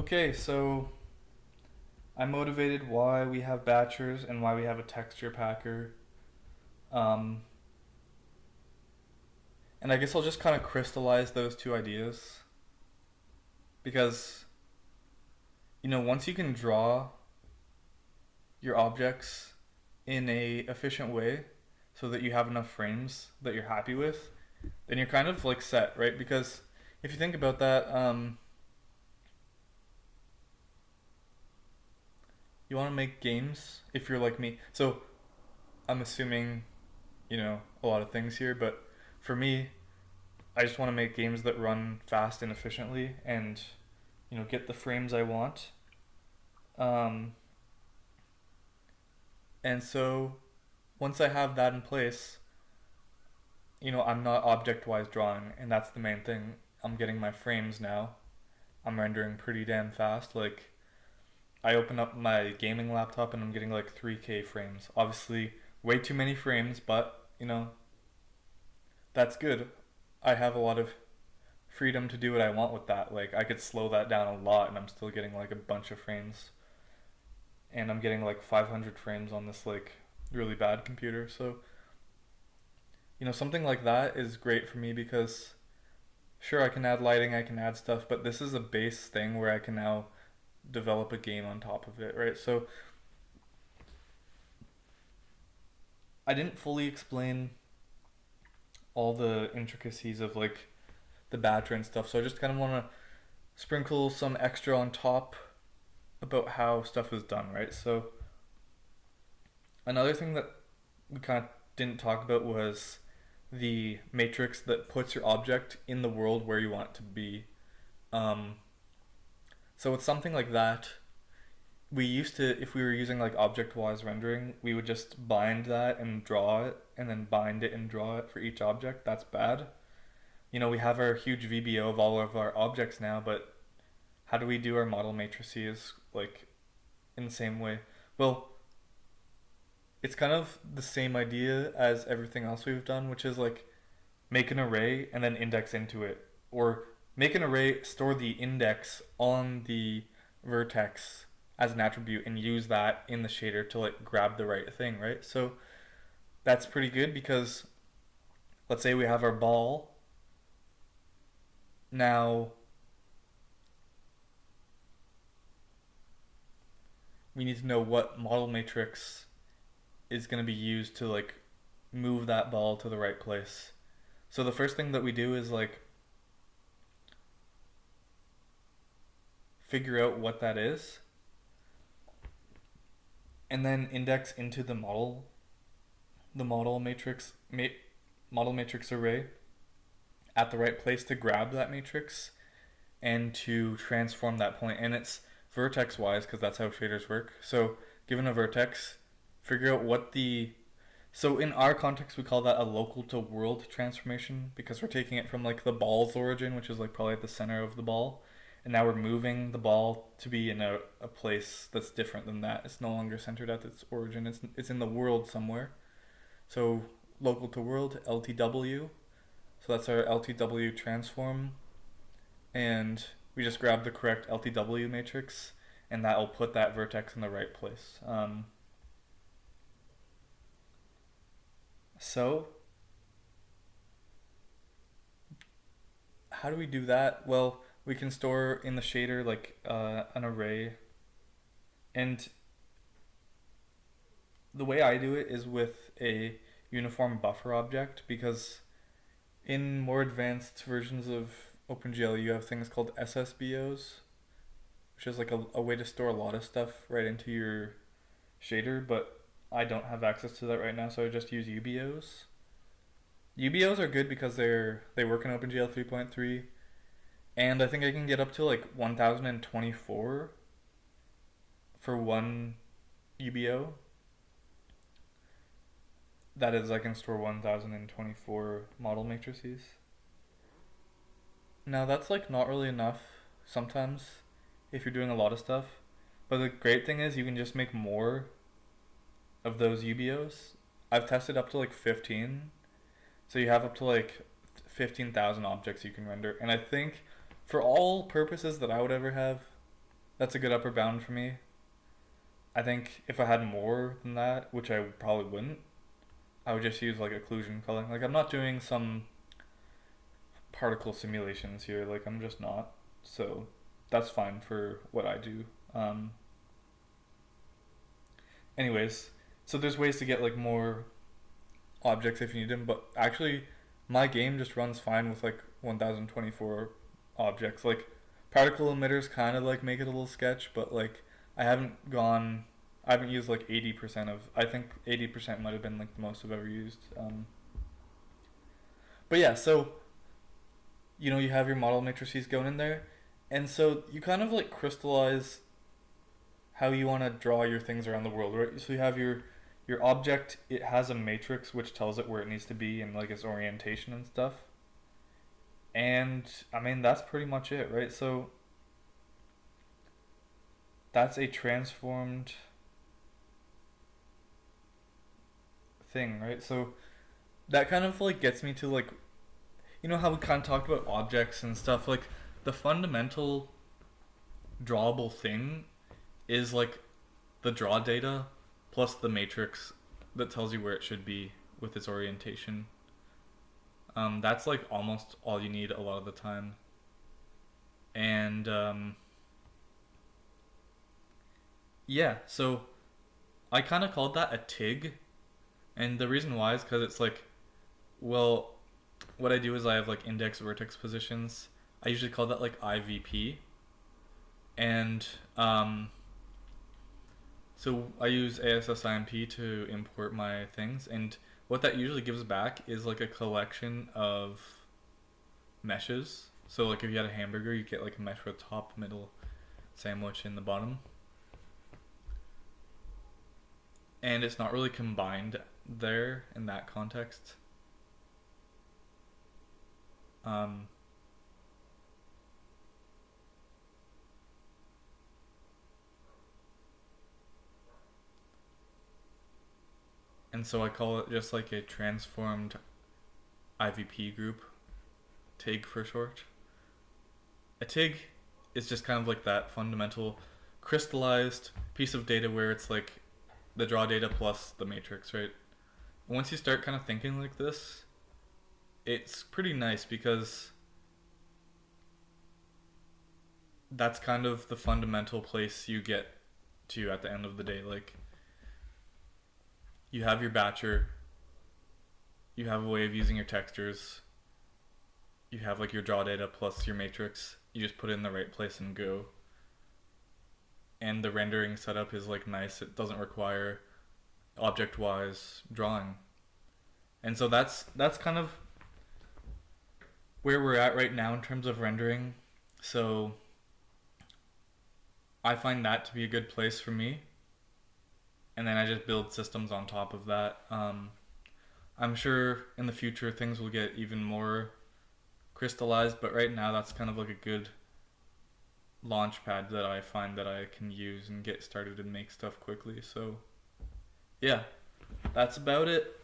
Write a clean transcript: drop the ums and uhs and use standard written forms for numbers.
Okay, so I motivated why we have batchers and why we have a texture packer. Um, and I guess I'll just kind of crystallize those two ideas because, once you can draw your objects in a efficient way so that you have enough frames that you're happy with, then you're kind of like set, right? Because if you think about that, you want to make games if you're like me. So I'm assuming, a lot of things here, but for me, I just want to make games that run fast and efficiently and, get the frames I want. Um, and so once I have that in place, I'm not object wise drawing, and that's the main thing. I'm getting my frames now. I'm rendering pretty damn fast. Like, I open up my gaming laptop and I'm getting like 3K frames. Obviously, way too many frames, but, that's good. I have a lot of freedom to do what I want with that. Like, I could slow that down a lot and I'm still getting like a bunch of frames. And I'm getting like 500 frames on this like really bad computer. So, something like that is great for me because sure, I can add lighting, I can add stuff, but this is a base thing where I can now develop a game on top of it, right? So I didn't fully explain all the intricacies of like the battery and stuff, so I just kind of want to sprinkle some extra on top about how stuff is done, right? So another thing that we kind of didn't talk about was the matrix that puts your object in the world where you want it to be. Um, so with something like that, we used to, if we were using like object-wise rendering, we would just bind that and draw it, and then bind it and draw it for each object. That's bad. We have our huge VBO of all of our objects now, but how do we do our model matrices like in the same way? Well, it's kind of the same idea as everything else we've done, which is like make an array and then index into it, or make an array, store the index on the vertex as an attribute, and use that in the shader to like grab the right thing, right? So that's pretty good because let's say we have our ball. Now we need to know what model matrix is going to be used to like move that ball to the right place. So the first thing that we do is like figure out what that is and then index into the model matrix array at the right place to grab that matrix and to transform that point. And it's vertex wise because that's how shaders work. So given a vertex, figure out what the so in our context we call that a local to world transformation because we're taking it from like the ball's origin, which is like probably at the center of the ball, and now we're moving the ball to be in a place that's different than that. It's no longer centered at its origin. It's in the world somewhere. So local to world, LTW. So that's our LTW transform, and we just grab the correct LTW matrix, and that will put that vertex in the right place. So how do we do that? Well, we can store in the shader like an array, and the way I do it is with a uniform buffer object because in more advanced versions of OpenGL you have things called SSBOs, which is like a way to store a lot of stuff right into your shader, but I don't have access to that right now, so I just use UBOs. UBOs are good because they work in OpenGL 3.3, and I think I can get up to like 1024 for one UBO. That is, I can store 1024 model matrices. Now that's like not really enough sometimes if you're doing a lot of stuff, but the great thing is you can just make more of those UBOs. I've tested up to like 15, so you have up to like 15,000 objects you can render, and I think for all purposes that I would ever have, That's a good upper bound for me. I think if I had more than that, which I probably wouldn't, I would just use like occlusion culling. Like I'm not doing some particle simulations here. Like I'm just not. So that's fine for what I do. Um, anyways, so there's ways to get like more objects if you need them, but actually my game just runs fine with like 1024 objects. Like particle emitters kind of like make it a little sketch, but like I haven't gone I haven't used like 80% of I think 80% might have been like the most I've ever used. But yeah, so you have your model matrices going in there, and so you kind of like crystallize how you want to draw your things around the world, right? So you have your object. It has a matrix which tells it where it needs to be and like its orientation and stuff. And I mean that's pretty much it, right? So that's a transformed thing, right? So that kind of like gets me to like how we kind of talked about objects and stuff. Like the fundamental drawable thing is like the draw data plus the matrix that tells you where it should be with its orientation. That's like almost all you need a lot of the time. And yeah, so I kind of called that a TIG. And the reason why is because it's like, well, what I do is I have like index vertex positions. I usually call that like IVP. And so I use ASSIMP to import my things. And what that usually gives back is like a collection of meshes. So like if you had a hamburger, you get like a mesh with top, middle, sandwich, in the bottom. And it's not really combined there in that context. Um, and so I call it just like a transformed IVP group, TIG for short. A TIG is just kind of like that fundamental crystallized piece of data where it's like the draw data plus the matrix, right? Once you start kind of thinking like this, it's pretty nice because that's kind of the fundamental place you get to at the end of the day. Like you have your batcher, you have a way of using your textures, you have like your draw data plus your matrix. You just put it in the right place and go. And the rendering setup is like nice. It doesn't require object wise drawing. And so that's kind of where we're at right now in terms of rendering. So I find that to be a good place for me. And then I just build systems on top of that. I'm sure in the future things will get even more crystallized, but right now that's kind of like a good launch pad that I find that I can use and get started and make stuff quickly. So yeah, that's about it.